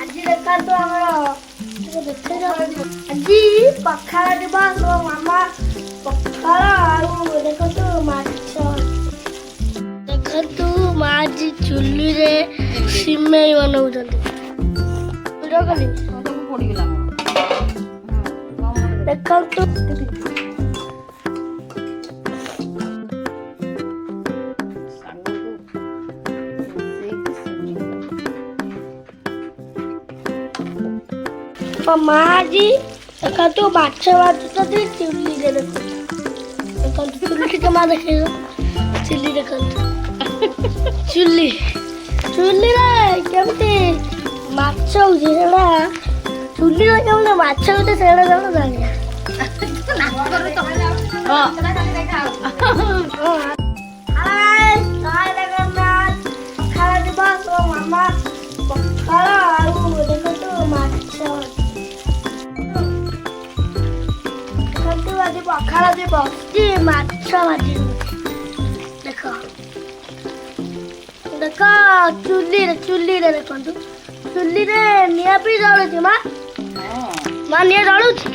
ଆଜି ଦେଖାନ୍ତୁ ଆମର ଆଜି ପଖାଳ ଦିବସ ମୋ ମାମା ପଖାଳ ଆଉ ଦେଖନ୍ତୁ ମାଛ ଦେଖନ୍ତୁ ମା ଆଜି ଚୁଲିରେ ସିମେଇ ବନଉଛନ୍ତି ଦେଖନ୍ତୁ ମା ଆଜି ଦେଖନ୍ତୁ ମାଛ ଭାଜୁଛନ୍ତି ଚୁଲିରେ ଦେଖନ୍ତୁ ଚୁଲି ଟିକେ ମା ଦେଖେଇବ ଚୁଲି ଦେଖନ୍ତୁ ଚୁଲିରେ କେମିତି ମାଛ ହଉଛି ସେଟା ଚୁଲିରେ କେମିତି ମାଛ ହଉଛି ସେଇଟା କେମିତି ଜାଣିବା ପଖାଳ ଦିବସ ମାମା ପଖାଳ ଆଉ ଦେଖନ୍ତୁ ମାଛ ଆଜି ପଖାଳ ଦିବସ ମାଛ ଭାଜି ଦେଖ ଦେଖ ଚୁଲିରେ ଦେଖନ୍ତୁ ଚୁଲିରେ ନିଆଁ ବି ଜଳୁଛି ମା ନିଆଁ ଜଳୁଛି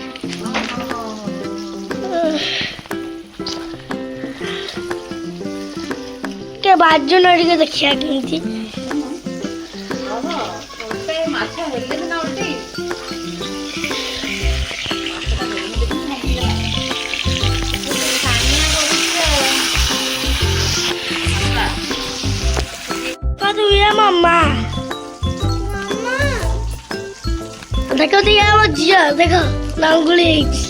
ଟିକେ ବାଜୁନ ଟିକେ ଦେଖିବା କେମିତି ମାମା ଦେଖ ଟିକେ ଆମ ଝିଅ ଦେଖ ଲାଙ୍ଗୁଳି ହେଇଛି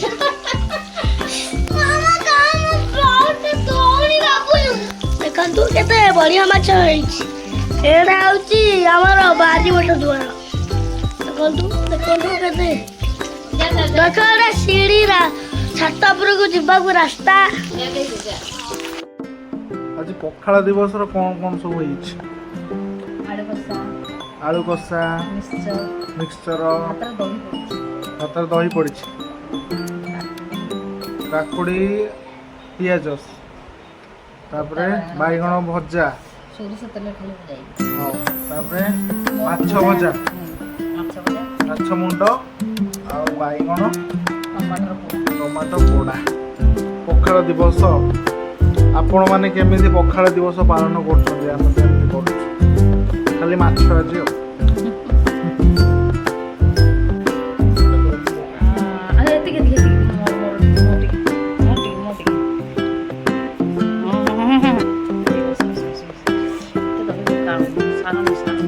ଦେଖନ୍ତୁ କେତେ ବଢିଆ ମାଛ ହେଇଛି ଏଇଟା ହଉଛି ଆମର ବାରିପଟ ଦୁଆର ଦେଖନ୍ତୁ କେତେ ଦେଖ ଏଇଟା ସିଡି ଛାତ ଉପରକୁ ଯିବାକୁ ରାସ୍ତା ଆଜି ପଖାଳ ଦିବସର କଣ ସବୁ ହେଇଛି आलू कषा मिक्सचर भातर दही पड़ी काकुड़ी पियाज बैगण भजा माछ भजा माछ मुंड बैगण टमाटो पोड़ा पखाळ दिवस आपण मैंने केमिति पखाळ दिवस पालन कर खाली माछ आज सारा